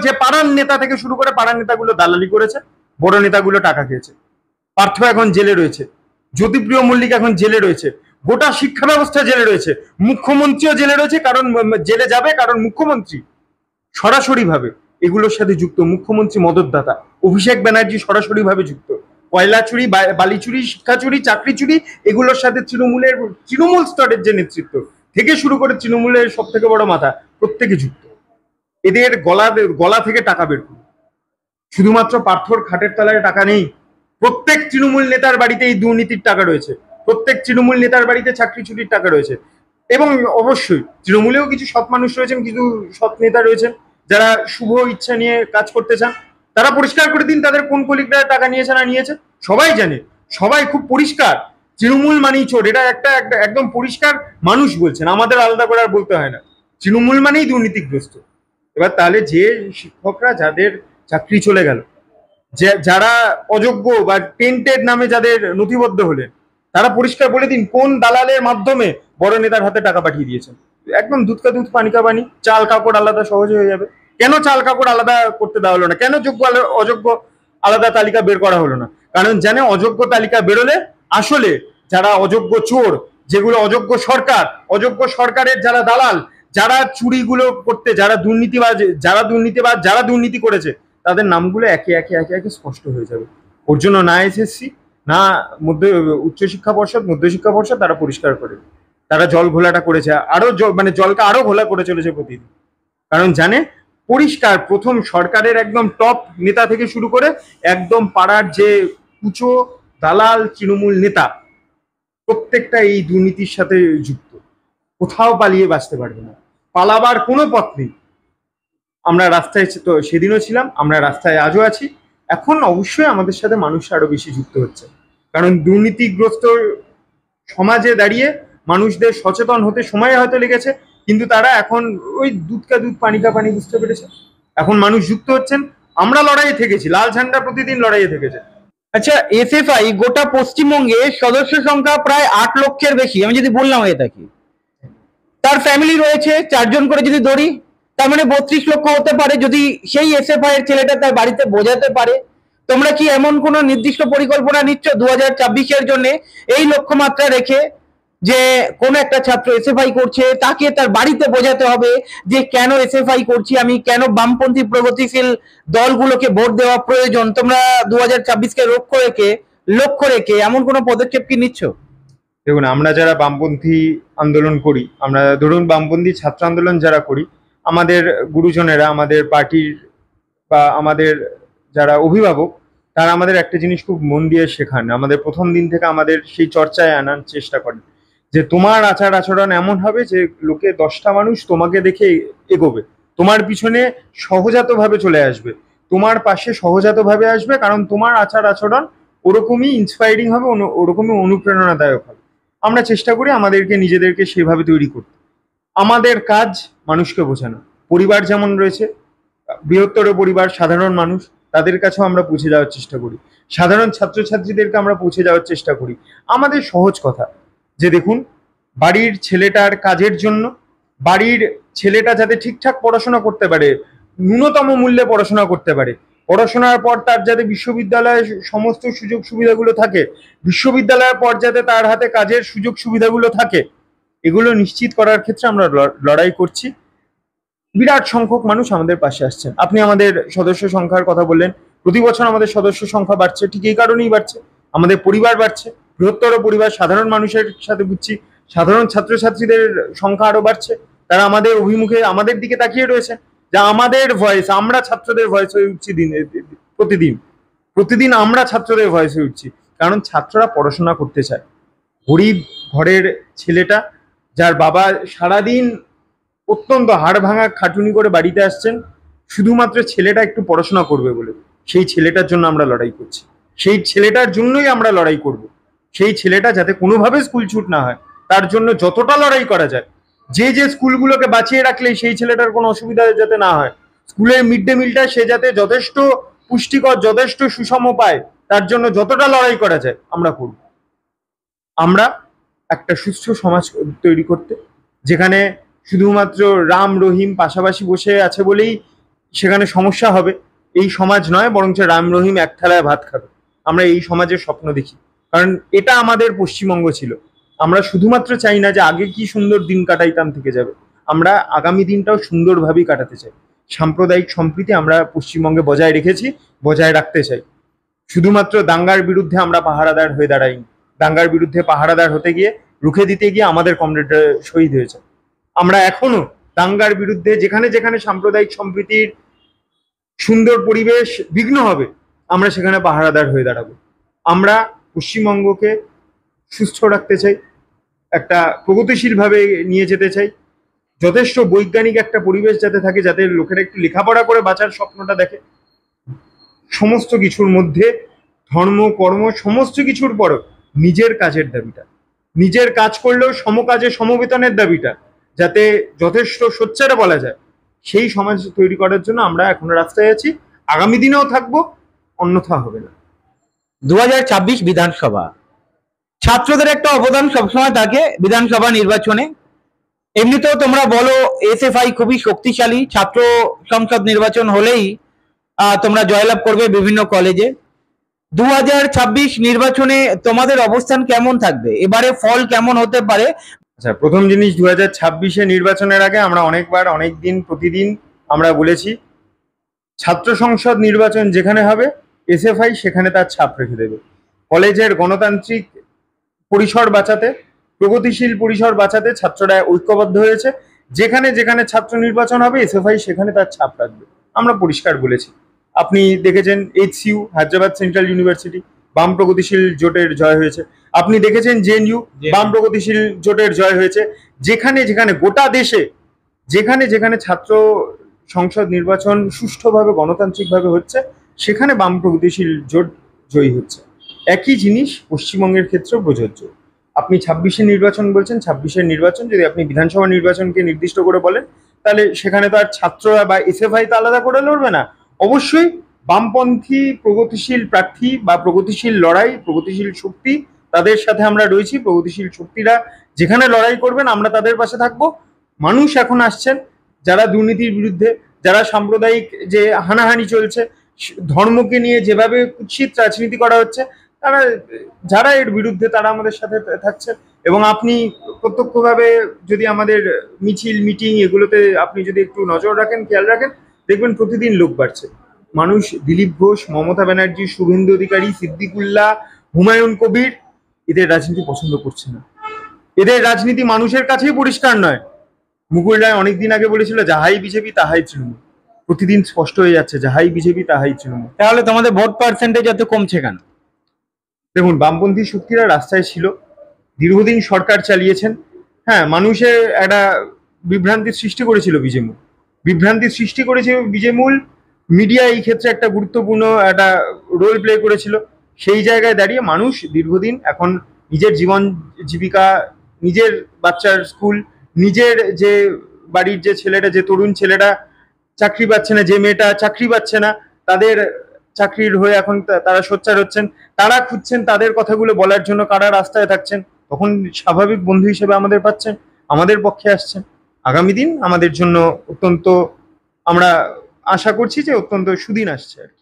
যে পাড়ার নেতা থেকে শুরু করে পাড়ার নেতাগুলো দালালি করেছে, বড় নেতাগুলো টাকা খেয়েছে। পার্থ এখন জেলে রয়েছে, জ্যোতিপ্রিয় মল্লিক এখন জেলে রয়েছে, গোটা শিক্ষা ব্যবস্থা জেলে রয়েছে, মুখ্যমন্ত্রীও জেলে রয়েছে, কারণ জেলে যাবে কারণ মুখ্যমন্ত্রী সরাসরি ভাবে এগুলোর সাথে যুক্ত। মুখ্যমন্ত্রী মদতদাতা, অভিষেক ব্যানার্জি সরাসরি ভাবে যুক্ত। কয়লা চুরি, বালি চুরি, শিক্ষা চুরি, চাকরি চুরি, এগুলোর সাথে তৃণমূল স্তরের যে নেতৃত্ব থেকে শুরু করে তৃণমূলের সব থেকে বড় মাথা প্রত্যেকে যুক্ত। এদের গলা থেকে টাকা বের করুন। শুধুমাত্র পার্থর খাটের তলায় টাকা নেই, প্রত্যেক তৃণমূল নেতার বাড়িতে এই দুর্নীতির টাকা রয়েছে, প্রত্যেক তৃণমূল নেতার বাড়িতে চাকরি চুরির টাকা রয়েছে। এবং অবশ্যই তৃণমূলেও কিছু সৎ মানুষ রয়েছেন, কিছু সৎ নেতা রয়েছেন যারা শুভ ইচ্ছা নিয়ে কাজ করতে চান। তারা পরিষ্কার করে দিন তাদের কোন কলিগরা টাকা নিয়েছে না নিয়েছে, সবাই জানে, সবাই খুব পরিষ্কার। তৃণমূল মানেই চোর, এটা একটা একদম পরিষ্কার মানুষ বলছেন, আমাদের আলাদা করে আর বলতে হয় না। তৃণমূল মানেই দুর্নীতিগ্রস্ত। এবার তাহলে যে শিক্ষকরা যাদের চাকরি চলে গেল, যারা অযোগ্য বা টেন্টেড নামে যাদের নথিবদ্ধ হলেন, তারা পরিষ্কার বলে দিন কোন দালালের মাধ্যমে বড় নেতার হাতে টাকা পাঠিয়ে দিয়েছেন। একদম দুধ কা দুধ পানি কা পানি, চাল কাপড় আলাদা সহজে হয়ে যাবে। কেন চাল কাপড় আলাদা করতে দেওয়া হলো না? কেন যোগ্য অযোগ্য আলাদা তালিকা বের করা হলো না? কারণ জানে অযোগ্য তালিকা বেরোলে আসলে যারা অযোগ্য চোর, যেগুলো অযোগ্য সরকার, অযোগ্য সরকারের যারা দালাল, যারা চুরিগুলো করতে, যারা দুর্নীতি করেছে, তাদের নামগুলো একে একে একে একে স্পষ্ট হয়ে যাবে। ওর জন্য না এসএসসি না উচ্চশিক্ষা পর্ষদ, মধ্যশিক্ষা পর্ষদ তারা পরিষ্কার করে, তারা জল ঘোলাটা করেছে, আরো জলকে আরো ঘোলা করে চলেছে প্রতিদিন। কারণ জানে পরিষ্কার প্রথম সরকারের একদম টপ নেতা থেকে শুরু করে একদম পাড়ার যে কুচো দালাল তৃণমূল নেতা, প্রত্যেকটা এই দুর্নীতির সাথে যুক্ত, কোথাও পালিয়ে বাঁচতে পারবে না, পালাবার কোনো পথ নেই। আমরা রাস্তায় তো সেদিনও ছিলাম, আমরা রাস্তায় আজও আছি। এখন অবশ্যই আমাদের সাথে মানুষ আরো বেশি যুক্ত হচ্ছে, কারণ দুর্নীতিগ্রস্ত সমাজে দাঁড়িয়ে মানুষদের সচেতন হতে সময় হয়তো লেগেছে, কিন্তু তারা এখন ওই দুধ কা দুধ পানি কা পানি বুঝতে পেরেছে। এখন মানুষ যুক্ত হচ্ছেন। আমরা লড়াইয়ে থেকেছি, লাল ঝান্ডা প্রতিদিন লড়াইয়ে থেকেছে। আচ্ছা, এসএফআই গোটা পশ্চিমবঙ্গে সদস্য সংখ্যা প্রায় 8 লক্ষের বেশি আমি যদি বললাম হয়ে থাকি। তার ফ্যামিলি রয়েছে 4 জন করে যদি ধরি, তার মানে 32 লক্ষ হতে পারে যদি সেই এসএফআই এর ছেলেটা তার বাড়িতে বোঝাতে পারে। তোমরা কি এমন কোন নির্দিষ্ট পরিকল্পনা নিচ্ছ 2024-এর জন্য এই লক্ষ্যমাত্রা রেখে, যে কোন একটা ছাত্র এসএফআই করছে তাকে তার বাড়িতে বোঝাতে হবে যে কেন এসএফআই করছি আমি, কেন বামপন্থী প্রগতিশীল দলগুলোকে ভোট দেওয়া প্রয়োজন? তোমরা 2024-কে লক্ষ্য রেখে এমন কোন পদক্ষেপ কি নিচ্ছ? দেখুন, আমরা যারা বামপন্থী আন্দোলন করি, আমরা ধরুন বামপন্থী ছাত্র আন্দোলন যারা করি, আমাদের গুরুজনেরা, আমাদের পার্টির বা আমাদের যারা অভিভাবক, তারা আমাদের একটা জিনিস খুব মন দিয়ে শেখান, আমাদের প্রথম দিন থেকে আমাদের সেই চর্চায় আনার চেষ্টা করেন যে তোমার আচার আচরণ এমন হবে যে লোকে 10টা মানুষ তোমাকে দেখে এগোবে, তোমার পিছনে সহজাতভাবে চলে আসবে, তোমার পাশে সহজাতভাবে আসবে, কারণ তোমার আচার আচরণ ওরকমই ইন্সপায়ারিং হবে, ওরকমই অনুপ্রেরণাদায়ক হবে। আমরা চেষ্টা করি আমাদেরকে নিজেদেরকে সেভাবে তৈরি করতে। আমাদের কাজ মানুষকে বোঝানো। পরিবার যেমন রয়েছে, বৃহত্তর পরিবার, সাধারণ মানুষ, তাদের কাছেও আমরা পৌঁছে যাওয়ার চেষ্টা করি, সাধারণ ছাত্রছাত্রীদেরকে আমরা পৌঁছে যাওয়ার চেষ্টা করি। আমাদের সহজ কথা যে দেখুন, বাড়ির ছেলেটার কাজের জন্য, বাড়ির ছেলেটা যাতে ঠিকঠাক পড়াশোনা করতে পারে, ন্যূনতম মূল্যে পড়াশোনা করতে পারে, পড়াশোনার পর তার যাতে বিশ্ববিদ্যালয়ে সমস্ত সুযোগ সুবিধাগুলো থাকে, বিশ্ববিদ্যালয়ের পর যাতে তার হাতে কাজের সুযোগ সুবিধাগুলো থাকে, এগুলো নিশ্চিত করার ক্ষেত্রে আমরা লড়াই করছি। বিরাট সংখ্যক মানুষ আমাদের পাশে আসছেন। আপনি আমাদের সদস্য সংখ্যার কথা বললেন, প্রতি বছর আমাদের সদস্য সংখ্যা বাড়ছে, ঠিক এই কারণেই বাড়ছে, আমাদের পরিবার বাড়ছে, বৃহত্তর পরিবার, সাধারণ মানুষের সাথে বুঝছি, সাধারণ ছাত্রছাত্রীদের সংখ্যা আরো বাড়ছে, তারা আমাদের অভিমুখে, আমাদের দিকে তাকিয়ে রয়েছে, যা আমাদের ভয়েস, আমরা ছাত্রদের ভয়েস হয়ে উঠছি প্রতিদিন আমরা ছাত্রদের ভয়েস হয়ে উঠছি, কারণ ছাত্ররা পড়াশোনা করতে চায়। গরিব ঘরের ছেলেটা, যার বাবা সারাদিন অত্যন্ত হাড় ভাঙা খাটুনি করে বাড়িতে আসছেন শুধুমাত্র ছেলেটা একটু পড়াশোনা করবে বলে, সেই ছেলেটার জন্য আমরা লড়াই করছি, সেই ছেলেটার জন্যই আমরা লড়াই করব। সেই ছেলেটা যাতে কোনোভাবে স্কুল ছুট না হয়, তার জন্য যতটা লড়াই করা যায়, যে স্কুলগুলোকে বাঁচিয়ে রাখলে সেই ছেলেটার কোনো অসুবিধা যাতে না হয়, স্কুলের মিড ডে মিলটা সে যাতে যথেষ্ট পুষ্টিকর, যথেষ্ট সুষম পায়, তার জন্য যতটা লড়াই করা যায় আমরা করব। আমরা একটা সুস্থ সমাজ তৈরি করতে, যেখানে শুধুমাত্র রাম রহিম পাশাপাশি বসে আছে বলেই সেখানে সমস্যা হবে। এই সমাজ নয়, বরঞ্চ রাম রহিম এক থালায় ভাত খাবে। আমরা এই সমাজের স্বপ্ন দেখি, কারণ এটা আমাদের পশ্চিমবঙ্গ ছিল। আমরা শুধুমাত্র চাই না যে আগে কি সুন্দর দিন কাটাইতাম থেকে যাবে, আমরা আগামী দিনটাও সুন্দরভাবেই কাটাতে চাই। সাম্প্রদায়িক সম্প্রীতি আমরা পশ্চিমবঙ্গে বজায় রেখেছি, বজায় রাখতে চাই। শুধুমাত্র দাঙ্গার বিরুদ্ধে আমরা পাহারাদার হয়ে দাঁড়াইনি। দাঙ্গার বিরুদ্ধে পাহারাদার হতে গিয়ে, রুখে দিতে গিয়ে আমাদের কমরেড শহীদ হয়েছে। আমরা এখনো দাঙ্গার বিরুদ্ধে, যেখানে যেখানে সাম্প্রদায়িক সম্প্রীতির সুন্দর পরিবেশ বিঘ্ন হবে, আমরা সেখানে পাহারাদার হয়ে দাঁড়াবো। আমরা পশ্চিমবঙ্গকে সুস্থ রাখতে চাই, একটা প্রগতিশীলভাবে নিয়ে যেতে চাই। যথেষ্ট বৈজ্ঞানিক একটা পরিবেশ যাতে থাকে, যাতে লোকেরা একটু লেখাপড়া করে বাঁচার স্বপ্নটা দেখে। সমস্ত কিছুর মধ্যে ধর্ম, কর্ম, সমস্ত কিছুর পরও নিজের কাজের দাবিটা, নিজের কাজ করলেও সমকাজে সমবেতনের দাবিটা যাতে যথেষ্ট সোচ্চারে বলা যায়, সেই সমাজ তৈরি করার জন্য আমরা এখনো রাস্তায় আছি, আগামী দিনেও থাকবো, অন্যথা হবে না। 2026 বিধানসভা, ছাত্রদের একটা অবদান সবসময় থাকে বিধানসভা নির্বাচনে। এমনিতেও তোমরা বলো এসএফআই খুবই শক্তিশালী, ছাত্র সংসদ নির্বাচন হলেই তোমরা জয়লাভ করবে বিভিন্ন কলেজে। 2026 নির্বাচনে তোমাদের অবস্থান কেমন থাকবে, এবারে ফল কেমন হতে পারে? আচ্ছা, প্রথম জিনিস, 2026-এ নির্বাচনের আগে আমরা অনেকবার, অনেকদিন, প্রতিদিন আমরা বলেছি, ছাত্র সংসদ নির্বাচন যেখানে হবে এসএফআই সেখানে তার ছাপ রেখে দেবে। কলেজের গণতান্ত্রিক পরিসর বাঁচাতে, প্রগতিশীল পরিসর বাঁচাতে ছাত্ররা ঐক্যবদ্ধ হয়েছে। যেখানে যেখানে ছাত্র নির্বাচন হবে এসএফআই সেখানে তার ছাপ রাখবে, আমরা পরিষ্কার বলেছি। আপনি দেখেছেন এইচসিইউ, হায়দ্রাবাদ সেন্ট্রাল ইউনিভার্সিটি, বাম প্রগতিশীল জোটের জয় হয়েছে। আপনি দেখেছেন জেএনইউ, বাম প্রগতিশীল জোটের জয় হয়েছে। যেখানে যেখানে গোটা দেশে যেখানে যেখানে ছাত্র সংসদ নির্বাচন সুষ্ঠুভাবে গণতান্ত্রিকভাবে হচ্ছে, সেখানে বাম প্রগতিশীল জোট জয়ী হচ্ছে। একই জিনিস পশ্চিমবঙ্গের ক্ষেত্রেও প্রযোজ্য। আপনি 26-এর নির্বাচন বলছেন, 26-এর নির্বাচন যদি আপনি বিধানসভা নির্বাচনকে নির্দিষ্ট করে বলেন, তাহলে সেখানে তো আর ছাত্ররা বা এসএফআই তো আলাদা করে লড়বে না। অবশ্যই বামপন্থী প্রগতিশীল প্রার্থী বা প্রগতিশীল লড়াই, প্রগতিশীল শক্তি, তাদের সাথে আমরা রয়েছি। প্রগতিশীল শক্তিরা যেখানে লড়াই করবেন আমরা তাদের পাশে থাকবো। মানুষ এখন আসছেন যারা দুর্নীতির বিরুদ্ধে, যারা সাম্প্রদায়িক যে হানাহানি চলছে, ধর্মকে নিয়ে যেভাবে কুৎসিত রাজনীতি করা হচ্ছে, তারা, যারা এর বিরুদ্ধে, তারা আমাদের সাথে থাকছেন। এবং আপনি প্রত্যক্ষভাবে যদি আমাদের মিছিল, মিটিং এগুলোতে আপনি যদি একটু নজর রাখেন, খেয়াল রাখেন, দেখবেন প্রতিদিন লোক বাড়ছে। মানুষ দিলীপ ঘোষ, মমতা ব্যানার্জি, শুভেন্দু অধিকারী, সিদ্দিকুল্লাহ, হুমায়ুন কবির, এদের রাজনীতি পছন্দ করছে না। এদের রাজনীতি মানুষের কাছেই পরিষ্কার নয়। মুকুল রায় অনেকদিন আগে বলেছিল, যাহাই বিজেপি তাহাই তৃণমূল। প্রতিদিন স্পষ্ট হয়ে যাচ্ছে, যাহাই বিজেপি তাহাই তৃণমূল। তাহলে তোমাদের ভোট পার্সেন্টেজ এত কমছে কেন? দেখুন, বামপন্থী শক্তিরা রাস্তায় ছিল, দীর্ঘদিন সরকার চালিয়েছেন। হ্যাঁ, মানুষের একটা বিভ্রান্তির সৃষ্টি করেছিল বিজেমূল, বিভ্রান্তির সৃষ্টি করেছিল বিজেমূল। মিডিয়া এই ক্ষেত্রে একটা গুরুত্বপূর্ণ একটা রোল প্লে করেছিল। সেই জায়গায় দাঁড়িয়ে মানুষ দীর্ঘদিন এখন নিজের জীবন জীবিকা, নিজের বাচ্চার স্কুল, নিজের যে বাড়ির যে ছেলেটা, যে তরুণ ছেলেটা চাকরি পাচ্ছে না, যে মেয়েটা চাকরি পাচ্ছে না, তাদের চাকরির হয়ে এখন তারা সোচ্চার হচ্ছেন, তারা খুঁজছেন তাদের কথাগুলো বলার জন্য কারা রাস্তায় থাকছেন। তখন স্বাভাবিক বন্ধু হিসেবে আমাদের পাচ্ছেন, আমাদের পক্ষে আসছেন। আগামী দিন আমাদের জন্য অত্যন্ত, আমরা আশা করছি যে অত্যন্ত সুদিন আসছে আর কি।